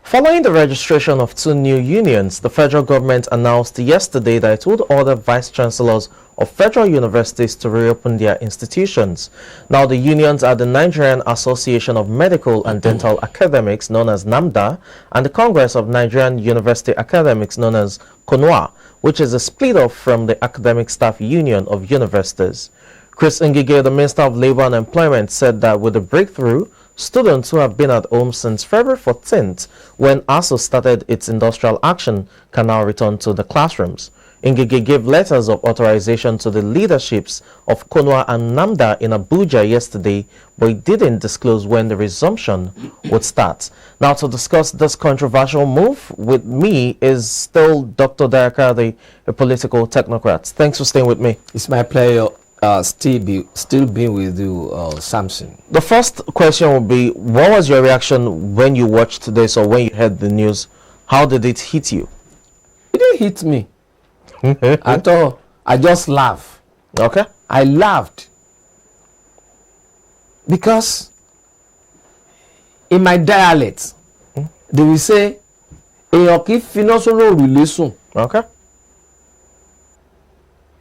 Following the registration of 2 new unions, the federal government announced yesterday that it would order vice chancellors of federal universities to reopen their institutions. Now, the unions are the Nigerian Association of Medical and Dental Academics, known as Namda, and the Congress of Nigerian University Academics, known as Conua, which is a split-off from the Academic Staff Union of Universities. Chris Ngige, the Minister of Labour and Employment, said that with the breakthrough, students who have been at home since February 14th, when Asuu'S started its industrial action, can now return to the classrooms. Ngige gave letters of authorization to the leaderships of Conua and Namda in Abuja yesterday, but he didn't disclose when the resumption would start. Now, to discuss this controversial move with me is still Dr. Diakade, a political technocrat. Thanks for staying with me. It's my pleasure. Still being with you, Samson. The first question would be, what was your reaction when you watched this or when you heard the news? How did it hit you? It didn't hit me at all. I just laughed. Okay. I laughed because in my dialect, they will say, okay. You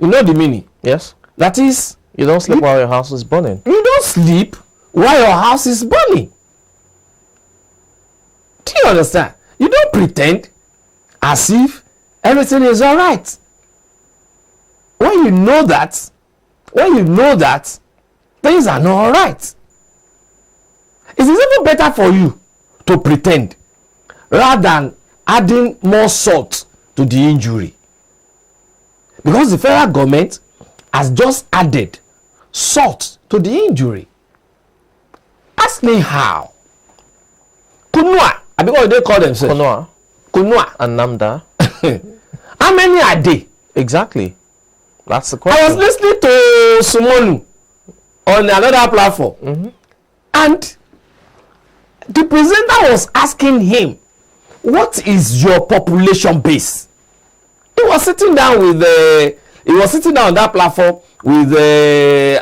know the meaning? Yes. That is, you don't sleep while your house is burning. You don't sleep while your house is burning. Do you understand? You don't pretend as if everything is all right. When you know that things are not all right, it is even better for you to pretend rather than adding more salt to the injury. Because the federal government has just added salt to the injury. Ask me how. Conua, I mean, what do they call themselves? Conua and Namda. How many are they? Exactly. That's the question. I was listening to Sumonu on another platform, and the presenter was asking him, "What is your population base?" He was sitting down with on that platform with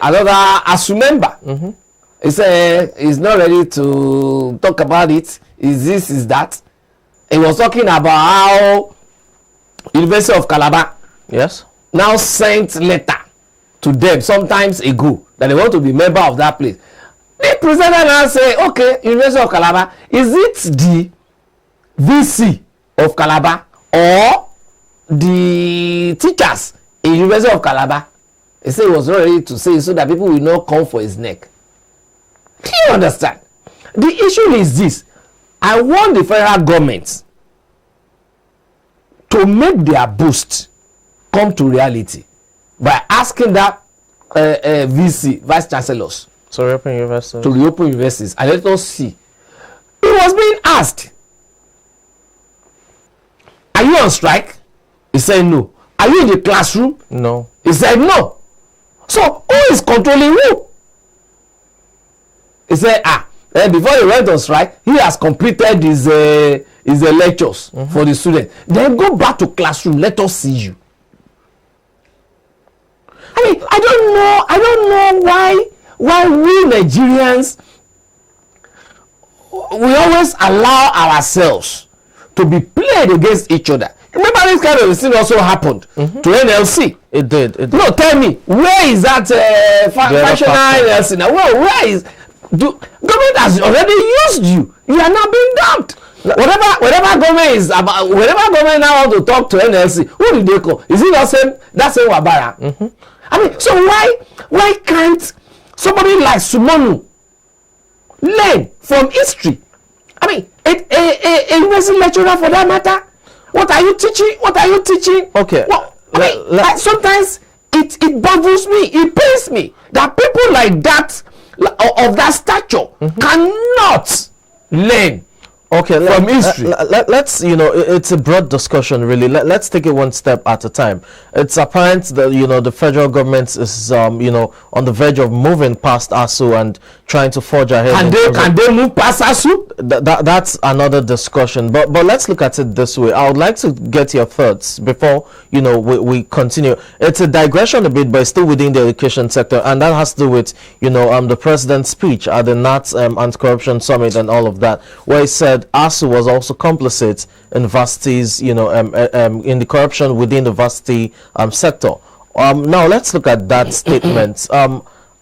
another Asuu'S member. He said he's not ready to talk about it. Is this, is that? He was talking about how University of Calabar, yes, now sent letter to them sometimes ago that they want to be member of that place. The presenter now say, okay, University of Calabar, is it the VC of Calabar or the teachers in University of Calabar? He said he was not ready to say so that people will not come for his neck. Do you understand? The issue is this. I want the federal government to make their boost come to reality by asking that VC, vice chancellors, to reopen universities. And let us see. He was being asked, are you on strike? He said no. Are you in the classroom? No. He said no. So who is controlling who? He said, before he went on strike, he has completed his lectures for the students. Then go back to classroom. Let us see you. I mean, I don't know why we Nigerians, we always allow ourselves to be played against each other. Remember, this kind of thing also happened to NLC. It did. No, tell me, where is that functional NLC now? Where is government has already used you? You are not being dumped. Whatever government is about, whatever government now want to talk to NLC, who did they call? Is it that same Wabara? I mean, so why can't somebody like Sumonu learn from history? I mean, a university lecturer for that matter. What are you teaching? Okay. Well, sometimes it bothers me, it pains me that people like that, of that stature, cannot learn from history. Let's, it's a broad discussion, really. Let's take it one step at a time. It's apparent that, the federal government is, on the verge of moving past Asuu'S and trying to forge ahead. Can they move past Asuu'S? That's another discussion. But let's look at it this way. I would like to get your thoughts before, we continue. It's a digression a bit, but it's still within the education sector. And that has to do with, the president's speech at the NATS Anti-Corruption Summit and all of that, where he said, said ASU was also complicit in varsity, in the corruption within the varsity sector. Now let's look at that statement.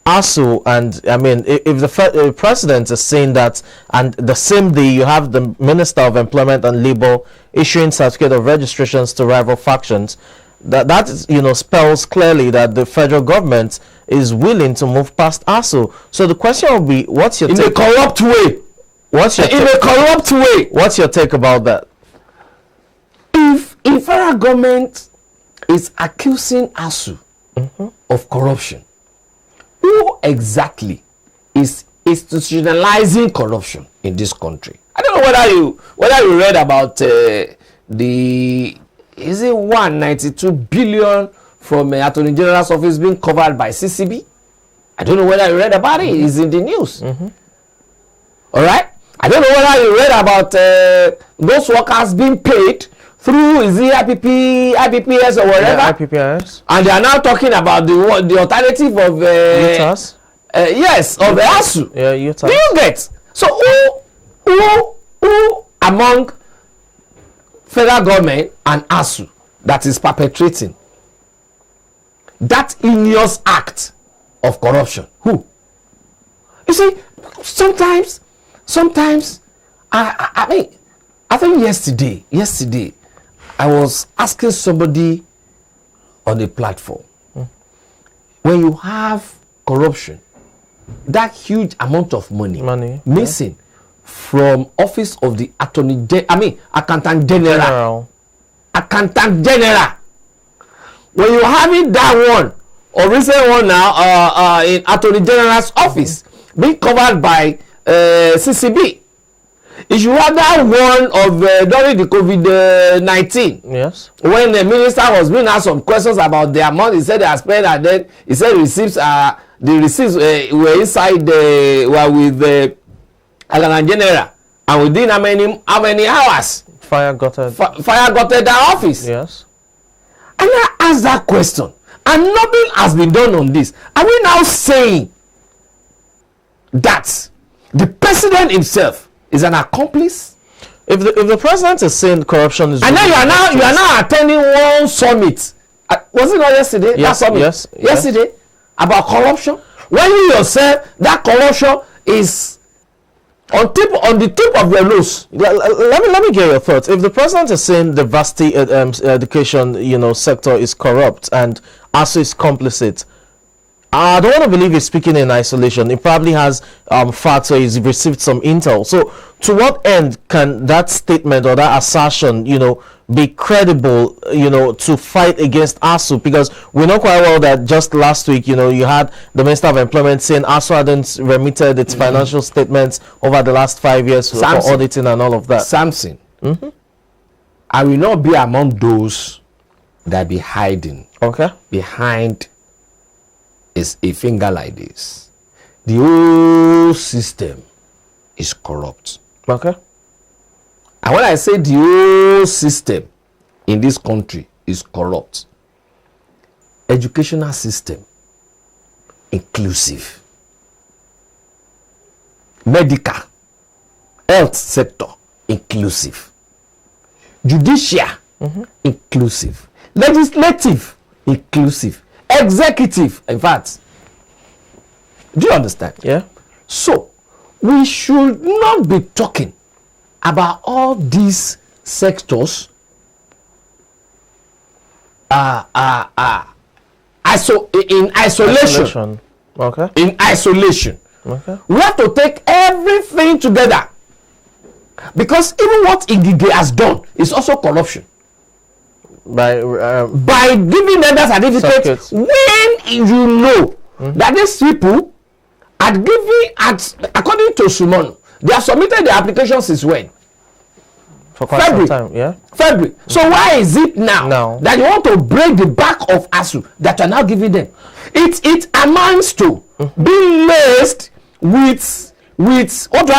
ASU, and I mean, if the president is saying that, and the same day you have the Minister of Employment and Labor issuing certificate of registrations to rival factions, that spells clearly that the federal government is willing to move past ASU. So the question will be, what's your take? In a corrupt way. What's your in a corrupt way? What's your take about that? If federal government is accusing ASU of corruption, who exactly is institutionalizing corruption in this country? I don't know whether you read about is it 192 billion from Attorney General's office being covered by CCB? I don't know whether you read about it. It's in the news. All right. I don't know whether you read about those workers being paid through IPPS or whatever. Yeah, IPPS. And they are now talking about the alternative of UTAS. Yes, of the ASU. Yeah, UTAS. Do you get? So who among federal government and ASU that is perpetrating that heinous act of corruption? Who? You see, sometimes I mean, I think yesterday I was asking somebody on a platform, when you have corruption, that huge amount of money missing from office of the accountant general, when you have it, that one or recent one now in attorney general's office being covered by CCB. If you have that one of during the COVID-19, yes, when the minister was being asked some questions about the amount he said they are spent, and then he said the receipts were inside were with the accountant general, and within how many hours fire got that office. Yes. And I asked that question, and nothing has been done on this. Are we now saying that the president himself is an accomplice? If the president is saying corruption is, and then you are now attending one summit. Was it not yesterday? Yes, that summit? yes. Yesterday about corruption. When you yourself, that corruption is on the tip of your nose. Let me get your thoughts. If the president is saying the varsity education sector is corrupt and ASU is complicit, I don't want to believe he's speaking in isolation. He probably has facts, or he's received some intel. So to what end can that statement or that assertion be credible to fight against ASU? Because we know quite well that just last week you had the Minister of Employment saying ASU hadn't remitted its financial statements over the last 5 years for auditing and all of that. Samson, I will not be among those that be hiding behind is a finger like this. The whole system is corrupt. Okay. And when I say the whole system in this country is corrupt, educational system inclusive, medical, health sector inclusive, judicial inclusive, legislative inclusive, executive, in fact. Do you understand? Yeah. So we should not be talking about all these sectors in isolation. Okay. In isolation. Okay. We have to take everything together, because even what Igige has done is also corruption. By giving them that certificate when you know that these people had given, according to Sumon, they have submitted the application since when? For quite some time, yeah. February. So why is it now that you want to break the back of ASU that you are now giving them? It amounts to being laced with how do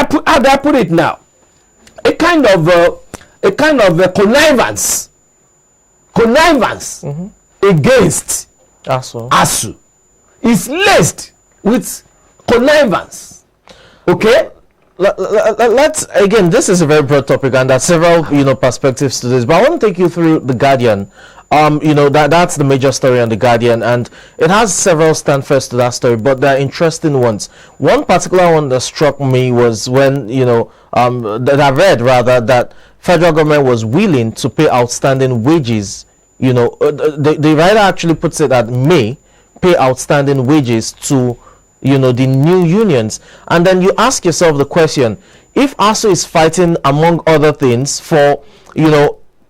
I put it now? A kind of connivance against ASU is laced with connivance. Okay? Let's again. This is a very broad topic, and there's several perspectives to this. But I want to take you through the Guardian. That's the major story on the Guardian, and it has several standfirsts to that story, but they're interesting ones. One particular one that struck me was when that I read rather that federal government was willing to pay outstanding wages. The writer actually puts it that may pay outstanding wages to the new unions, and then you ask yourself the question: if ASUU is fighting, among other things, for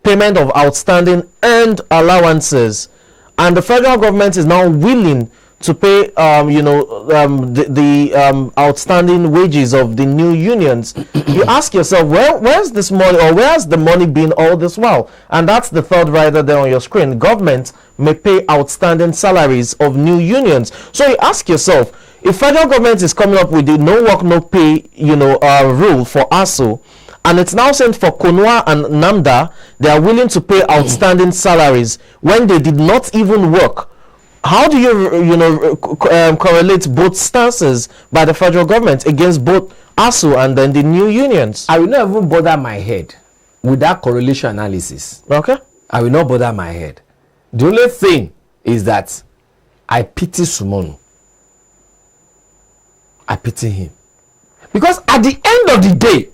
payment of outstanding earned allowances, and the federal government is now willing to pay the outstanding wages of the new unions, you ask yourself, where's this money, or where's the money been all this while? And that's the third rider there on your screen. Government may pay outstanding salaries of new unions. So you ask yourself, if federal government is coming up with the no work no pay rule for ASUU, and it's now sent for Conua and Namda, they are willing to pay outstanding salaries when they did not even work. How do you correlate both stances by the federal government against both ASUU and then the new unions? I will not even bother my head with that correlation analysis. Okay. I will not bother my head. The only thing is that I pity Sumonu. I pity him. Because at the end of the day,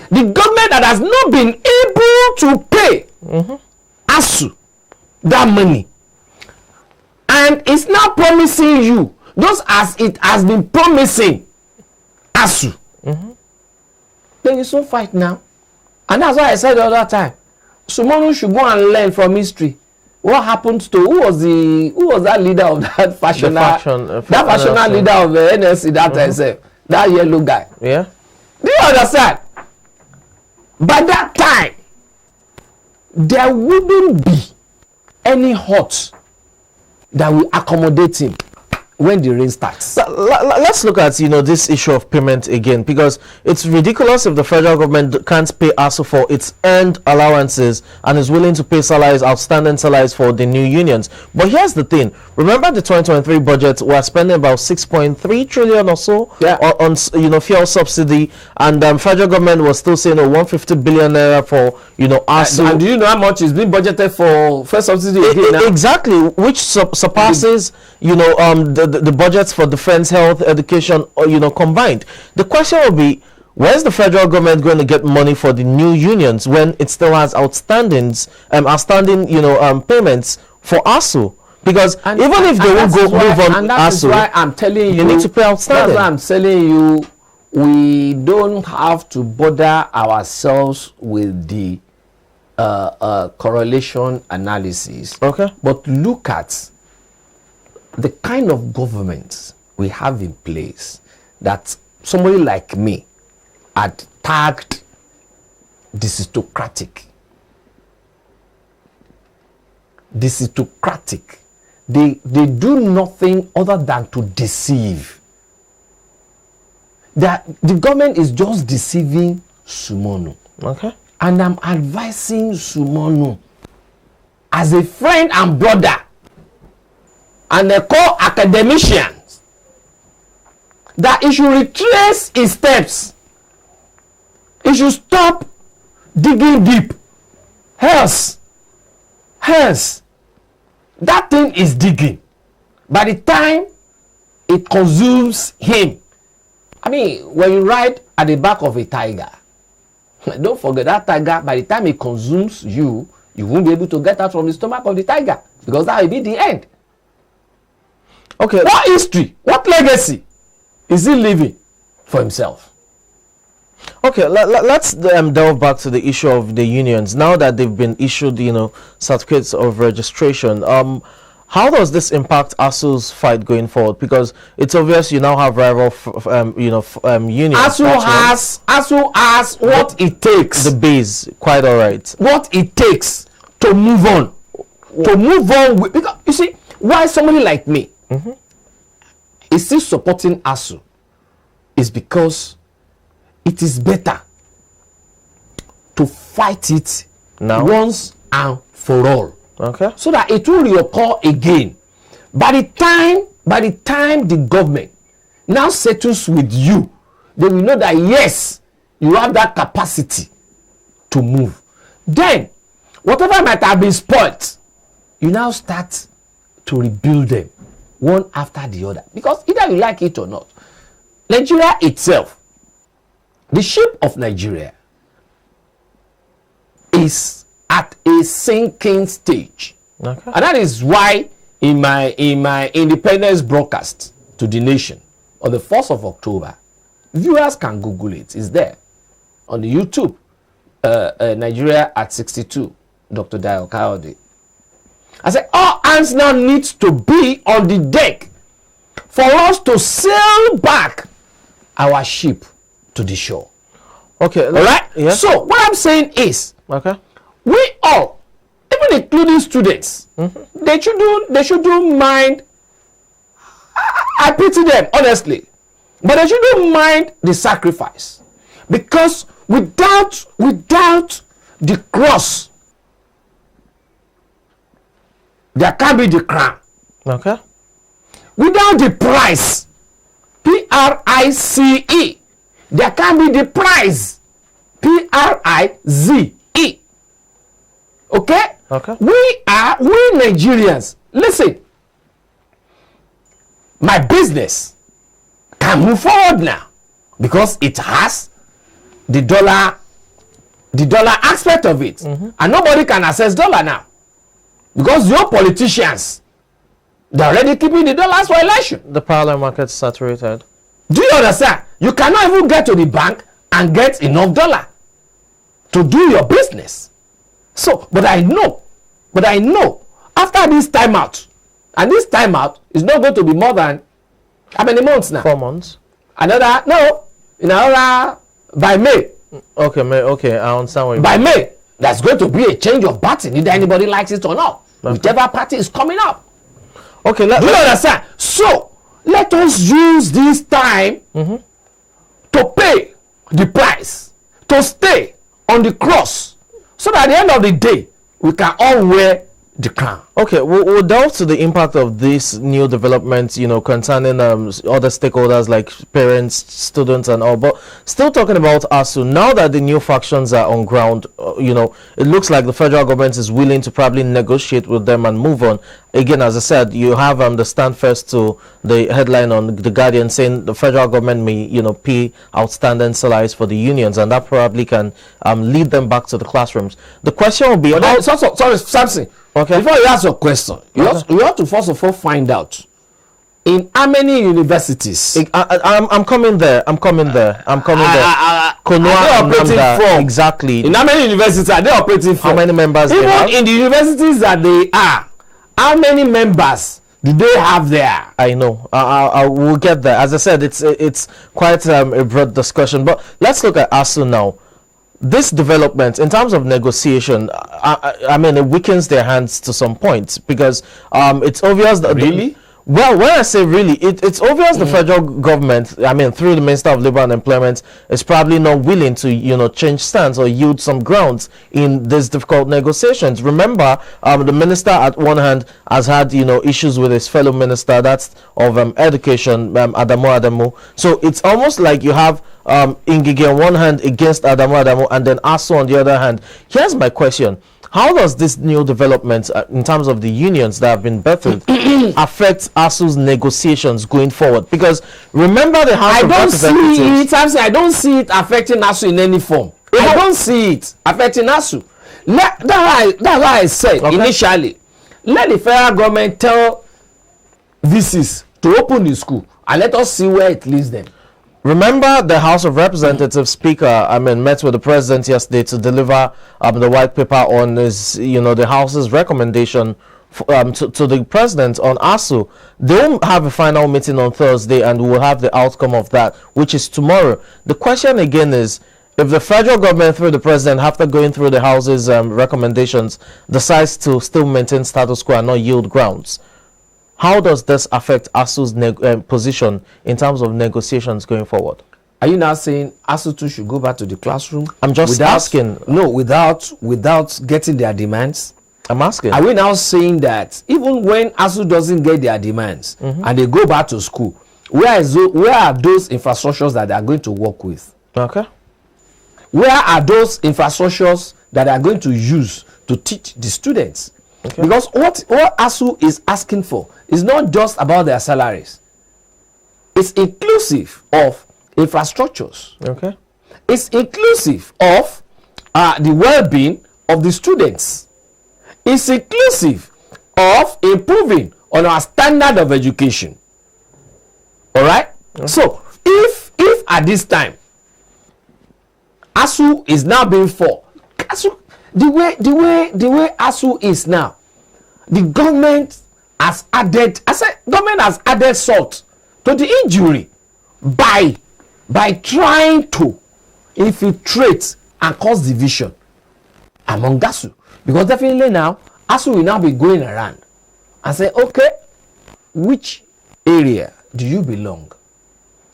the government that has not been able to pay ASUU that money, and it's now promising you, just as it has been promising ASUU, then you soon fight now. And that's why I said the other time, Sumonu should go and learn from history. What happened to who was that leader of that fashioner leader of the NLC that yellow guy? Yeah. Do you understand? By that time, there wouldn't be any hurt that will accommodate him when the rain starts. Let's look at this issue of payment again, because it's ridiculous if the federal government can't pay ASUU for its earned allowances and is willing to pay salaries, outstanding salaries for the new unions. But here's the thing: remember the 2023 budget, we're spending about 6.3 trillion or so on fuel subsidy, and federal government was still saying 150 billion naira for ASUU. And do you know how much is being budgeted for fuel subsidy again now? Exactly, which surpasses the budgets for defense, health, education, combined. The question will be, where's the federal government going to get money for the new unions when it still has outstanding payments for ASUU? Because even if they won't move on and that is why I'm telling you, need to pay outstanding. That's why I'm telling you, we don't have to bother ourselves with the correlation analysis. Okay. But look at the kind of government we have in place that somebody like me had tagged disistocratic. Disistocratic. They do nothing other than to deceive. The government is just deceiving Sumonu. Okay. And I'm advising Sumonu as a friend and brother and a co-academician that he should retrace his steps. He should stop digging deep. Else, that thing is digging. By the time it consumes him, I mean, when you ride at the back of a tiger, don't forget that tiger, by the time it consumes you, you won't be able to get out from the stomach of the tiger, because that will be the end. Okay. What history, what legacy is he leaving for himself? Okay, let's delve back to the issue of the unions. Now that they've been issued, certificates of registration, how does this impact ASUU's fight going forward? Because it's obvious you now have rival, unions. ASUU has what it takes. The base, quite all right. What it takes to move on. With, because you see, why somebody like me is still supporting ASUU is because it is better to fight it now, once and for all. Okay. So that it will reoccur again. By the time the government now settles with you, they will know that yes, you have that capacity to move. Then, whatever might have been spoiled, you now start to rebuild them one after the other. Because either you like it or not, Nigeria itself, the ship of Nigeria, is at a sinking stage. Okay. And that is why in my independence broadcast to the nation on the 1st of October, viewers can Google it. It's there on the YouTube. Nigeria at 62, Dr. Dio Kayode. I said all hands now needs to be on the deck for us to sail back our ship to the shore. Okay. All right. Yeah. So what I'm saying is, Okay. we all, even including students, they shouldn't mind. I pity them honestly, but they shouldn't mind the sacrifice, because without the cross, there can't be the crown. Okay. Without the price, PRICE, there can't be the prize, PRIZE. Okay? Okay. We Nigerians, listen, my business can move forward now because it has the dollar aspect of it, and nobody can access dollar now because your politicians, they're already keeping the dollars for election. The parallel market saturated. Do you understand? You cannot even get to the bank and get enough dollar to do your business. So, but I know after this timeout, and this timeout is not going to be more than how many months now? 4 months. Another by May. Okay, I understand what you By May, there's going to be a change of party, either anybody likes it or not. Okay. Whichever party is coming up. Okay, Do you understand? So let us use this time to pay the price, to stay on the cross, so that at the end of the day, we can all wear the crown. Okay, we'll delve to the impact of these new developments, concerning other stakeholders like parents, students, and all. But still talking about ASUU, now that the new factions are on ground, it looks like the federal government is willing to probably negotiate with them and move on. Again, as I said, you have the stand first to the headline on The Guardian saying the federal government may, pay outstanding salaries for the unions, and that probably can lead them back to the classrooms. The question will be, sorry, Samson. Okay. Before you ask your question, you have to first of all find out in how many universities. I'm coming there. Conua and Namda, exactly. In how many universities are they operating for? How many members Even they have? in the universities that they are, how many members do they have there? I know. I will get there. As I said, it's quite a broad discussion. But let's look at ASUU now. This development, in terms of negotiation, I mean, it weakens their hands to some point, because it's obvious that really. Well, when I say really, it's obvious the federal government, I mean, through the Minister of Labour and Employment, is probably not willing to, change stance or yield some grounds in these difficult negotiations. Remember, the minister at one hand has had, issues with his fellow minister, that's of education, Adamu. So it's almost like you have Ngige on one hand against Adamu, and then ASUU on the other hand. Here's my question. How does this new development in terms of the unions that have been birthed affect ASUU's negotiations going forward? Because remember the House of Representatives. I don't see it affecting ASUU in any form. I don't see it affecting ASUU. That's why I said initially, let the federal government tell VCs to open the school and let us see where it leads them. Remember, the House of Representatives Speaker, met with the President yesterday to deliver the white paper on his, the House's recommendation to the President on ASUU. They will have a final meeting on Thursday, and we will have the outcome of that, which is tomorrow. The question again is, if the federal government, through the President, after going through the House's recommendations, decides to still maintain status quo and not yield grounds, how does this affect ASUU's position in terms of negotiations going forward? Are you now saying ASUU too should go back to the classroom? I'm just asking. No, without getting their demands. I'm asking. Are we now saying that even when ASUU doesn't get their demands and they go back to school, where are those infrastructures that they are going to work with? Okay. where are those infrastructures that are going to use to teach the students? Okay. Because what ASUU is asking for is not just about their salaries. It's inclusive of infrastructures. Okay. It's inclusive of the well-being of the students. It's inclusive of improving on our standard of education. All right. Okay. So if at this time ASUU is now being for ASUU, the way ASUU is now, the government has added, government has added salt to the injury by trying to infiltrate and cause division among ASUU. Because definitely now ASUU will now be going around and say, okay, which area do you belong?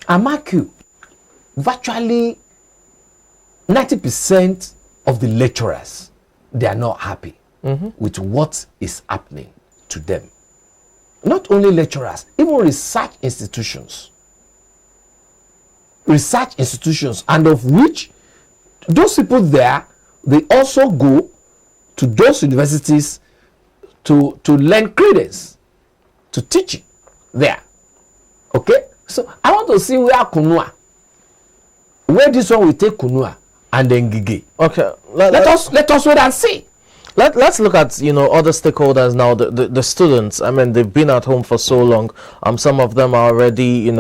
And mark you, virtually 90% of the lecturers, they are not happy with what is happening to them. Not only lecturers, even research institutions. Research institutions, and of which those people there, they also go to those universities to learn credence, to teach it there. Okay? So I want to see where Conua, where this one will take Conua and then Gigi. Okay. Let us wait and see. Let's look at other stakeholders now. The students. I mean, they've been at home for so long. Some of them are already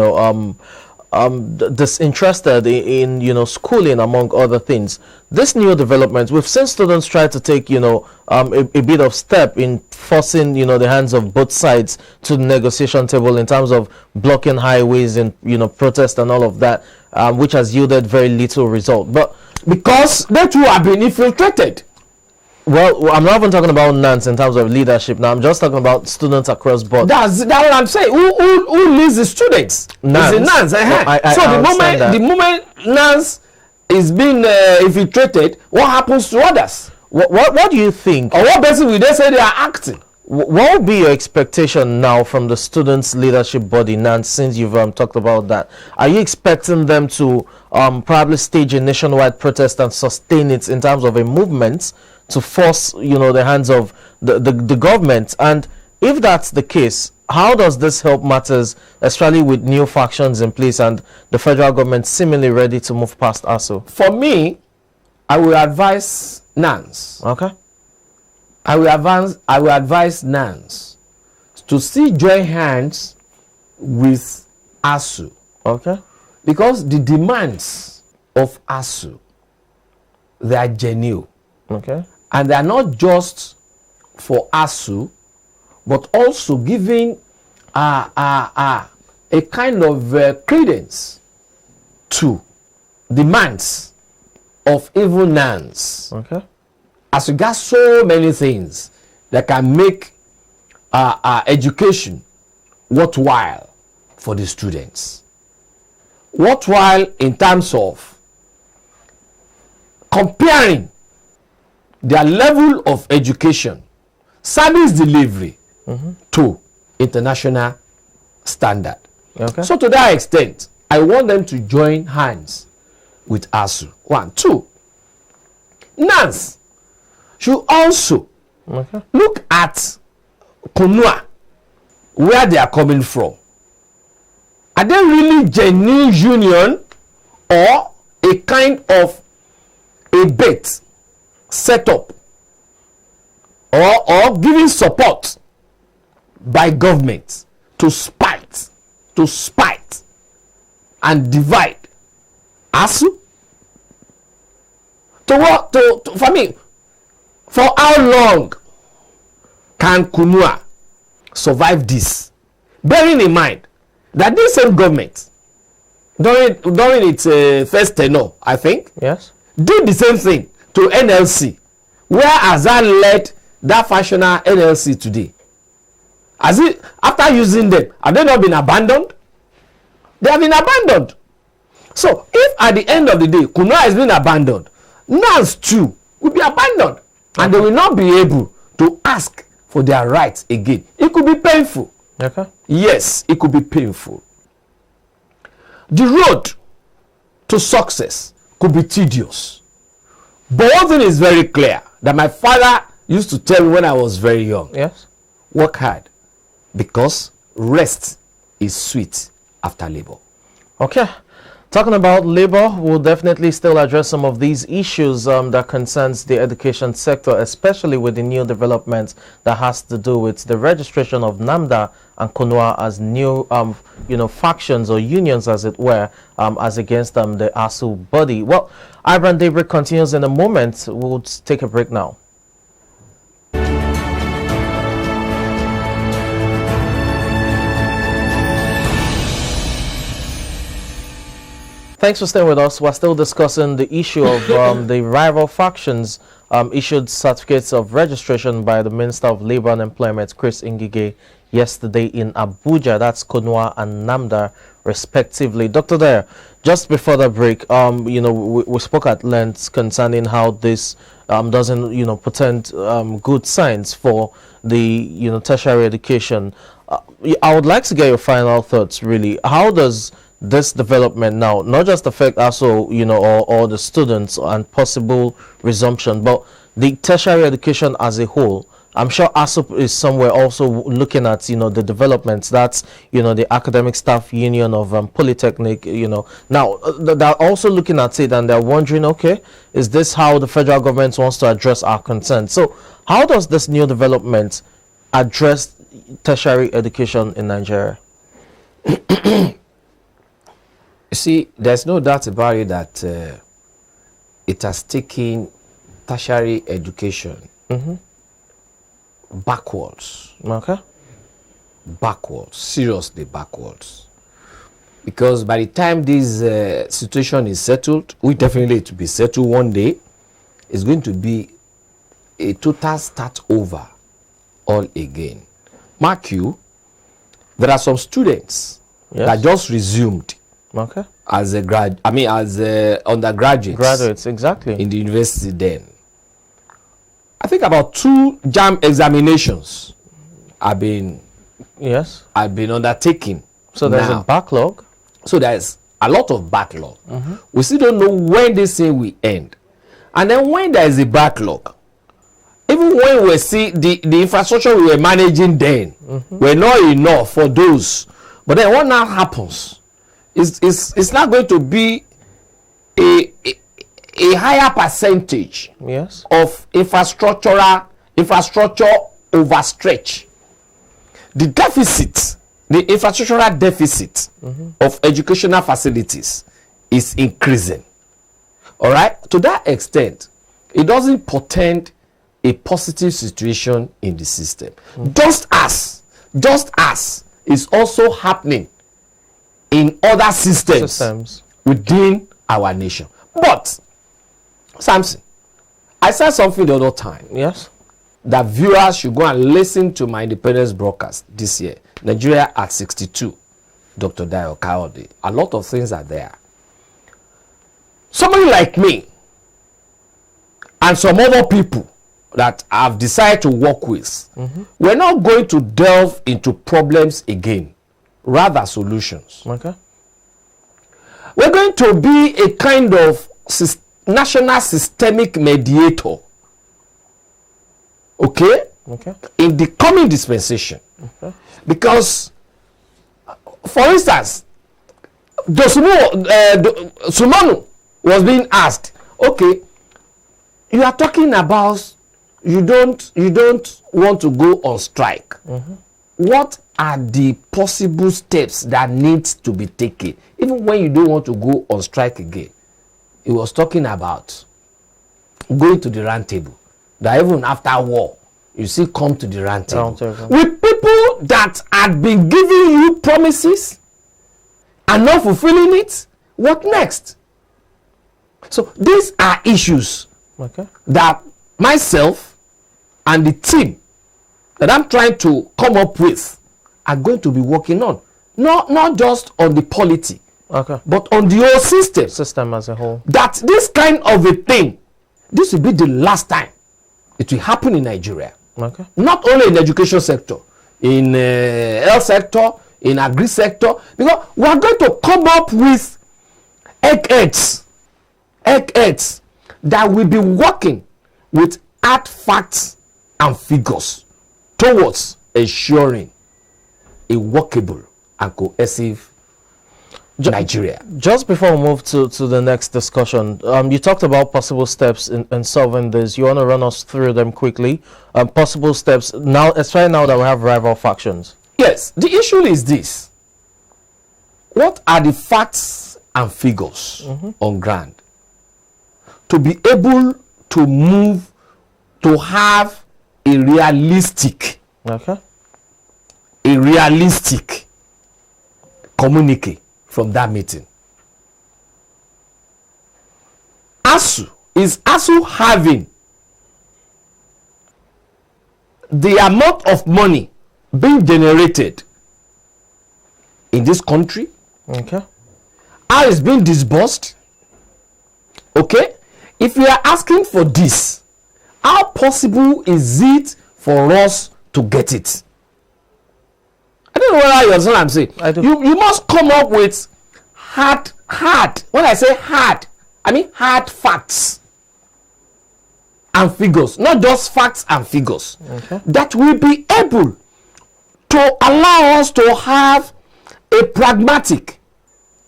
disinterested in schooling, among other things. This new development, we've seen students try to take a bit of step in forcing the hands of both sides to the negotiation table in terms of blocking highways and protest and all of that, which has yielded very little result. But because they too have been infiltrated. Well, I'm not even talking about NANS in terms of leadership now. I'm just talking about students across board. That's what I'm saying. Who leads the students? NANS. It's the NANS. So the moment NANS is being infiltrated, what happens to others? What do you think? Or what person will they say they are acting? What would be your expectation now from the students' leadership body, NANS, since you've talked about that? Are you expecting them to probably stage a nationwide protest and sustain it in terms of a movement to force the hands of the government? And if that's the case, how does this help matters, especially with new factions in place and the federal government seemingly ready to move past ASUU? For me, I will advise NANS. Okay. I will advise NANS to still join hands with ASUU. Okay. Because the demands of ASUU, they are genuine. Okay. And they are not just for ASUU, but also giving a kind of credence to demands of even NANS. Okay. As we got so many things that can make education worthwhile for the students. Worthwhile in terms of comparing their level of education, service delivery to international standard. Okay. So to that extent, I want them to join hands with ASUU. 1, 2. NANS should also look at Conua, where they are coming from. Are they really genuine union or a kind of a bait set up or giving support by government to spite and divide ASUU? For me, for how long can Conua survive this? Bearing in mind that this same government, during its first tenure, I think, yes, did the same thing to NLC. Where has that led that functional NLC today? Has it, after using them, have they not been abandoned? They have been abandoned. So if at the end of the day Conua has been abandoned, NANS too will be abandoned. And they will not be able to ask for their rights again. It could be painful. Okay. Yes, it could be painful. The road to success could be tedious. But one thing is very clear that my father used to tell me when I was very young. Yes. Work hard, because rest is sweet after labor. Okay. Talking about labor, we'll definitely still address some of these issues that concerns the education sector, especially with the new developments that has to do with the registration of Namda and Conua as new, factions or unions, as it were, as against the Asuu'S body. Well, iBrandTV continues in a moment. We'll take a break now. Thanks for staying with us. We're still discussing the issue of the rival factions issued certificates of registration by the Minister of Labour and Employment, Chris Ngige, yesterday in Abuja. That's Conua and Namda, respectively. Dr. Dare, just before the break, we spoke at length concerning how this doesn't, portend good signs for the, tertiary education. I would like to get your final thoughts, really. How does this development now not just affect also, or the students and possible resumption, but the tertiary education as a whole? I'm sure ASUP is somewhere also looking at, the developments. That's, the Academic Staff Union of Polytechnic, Now, they're also looking at it and they're wondering, okay, is this how the federal government wants to address our concerns? So how does this new development address tertiary education in Nigeria? You see, there's no doubt about it that it has taken tertiary education backwards. Okay. Backwards, seriously backwards. Because by the time this situation is settled, we definitely to be settled one day, it's going to be a total start over all again. Mark you, there are some students that just resumed. Okay. As undergraduates. Graduates, exactly. In the university then. I think about 2 JAM examinations have been undertaken. So there's a backlog. So there's a lot of backlog. We still don't know when this thing will end. And then when there is a backlog, even when we see the infrastructure we were managing then were not enough for those. But then what now happens? It's not going to be a higher percentage of infrastructure overstretch. The deficit, the infrastructural deficit of educational facilities is increasing. All right, to that extent, it doesn't portend a positive situation in the system. Just as is also happening in other systems within our nation. But Samson, I said something the other time. Yes. That viewers should go and listen to my independence broadcast this year. Nigeria at 62. Dr. Dayo Kaode. A lot of things are there. Somebody like me and some other people that I've decided to work with, we're not going to delve into problems again, rather solutions. Okay. We're going to be a kind of national systemic mediator, okay, in the coming dispensation. Because, for instance, Sumanu was being asked, okay, you are talking about you don't want to go on strike. What are the possible steps that need to be taken even when you don't want to go on strike again? He was talking about going to the round table, that even after war you still come to the round table with people that had been giving you promises and not fulfilling it. What next? So these are issues that myself and the team that I'm trying to come up with are going to be working on. Not just on the polity, but on the whole system as a whole. That this kind of a thing, this will be the last time it will happen in Nigeria. Not only in the education sector, in health sector, in agri sector, because we are going to come up with eggheads that will be working with hard facts and figures towards ensuring a workable and cohesive Nigeria. Just before we move to the next discussion, you talked about possible steps in solving this. You want to run us through them quickly? Possible steps now, especially now that we have rival factions. Yes, the issue is this. What are the facts and figures on ground to be able to move to have a realistic communique from that meeting? Is ASUU having the amount of money being generated in this country? Okay. How it's being disbursed? Okay. If you are asking for this, how possible is it for us to get it? I don't know whether you understand what I'm saying. I do. You must come up with hard. When I say hard, I mean hard facts and figures, not just facts and figures, that will be able to allow us to have a pragmatic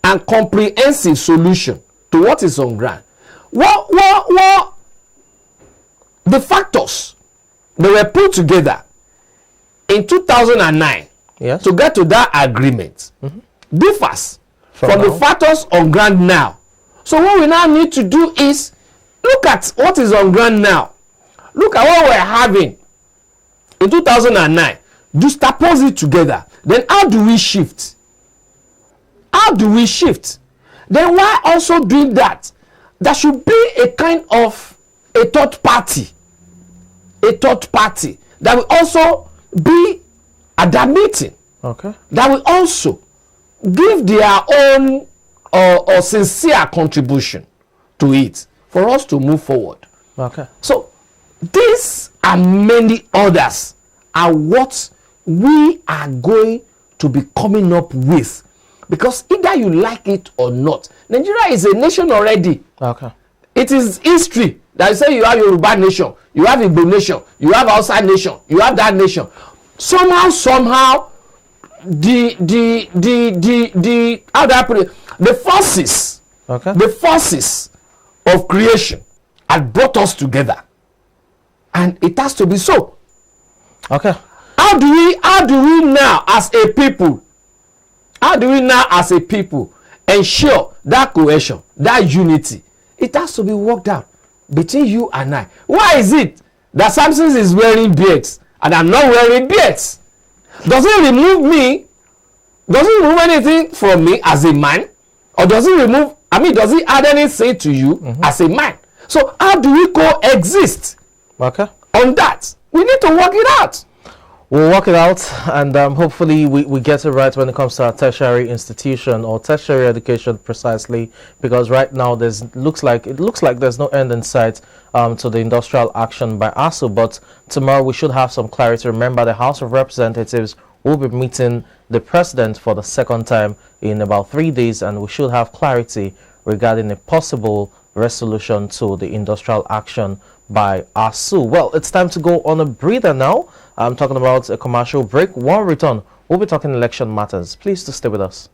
and comprehensive solution to what is on ground. What the factors that were put together in 2009 to get to that agreement differs from the factors on ground now. So what we now need to do is look at what is on ground now. Look at what we're having in 2009. Juxtapose it together. Then how do we shift? How do we shift? Then why also doing that? There should be a kind of a third party that will also be at that meeting. Okay. That will also give their own or sincere contribution to it for us to move forward. Okay. So these and many others are what we are going to be coming up with, because either you like it or not, Nigeria is a nation already. Okay. It is history that you say you have Yoruba nation, you have Igbo nation, you have Hausa nation, you have that nation. Somehow the how do I put it, the forces of creation had brought us together, and it has to be so. Okay. How do we now as a people ensure that cohesion, that unity? It has to be worked out between you and I. Why is it that Samson is wearing beards and I'm not wearing beards? Does it remove anything from me as a man? Or does it add anything to you as a man? So how do we coexist on that? We need to work it out. We'll work it out, and hopefully we get it right when it comes to our tertiary institution, or tertiary education precisely, because right now it looks like there's no end in sight to the industrial action by ASUU. But tomorrow we should have some clarity. Remember, the House of Representatives will be meeting the president for the second time in about 3 days, and we should have clarity regarding a possible resolution to the industrial action by ASUU. Well, it's time to go on a breather now. I'm talking about a commercial break. One return, we'll be talking election matters. Please to stay with us.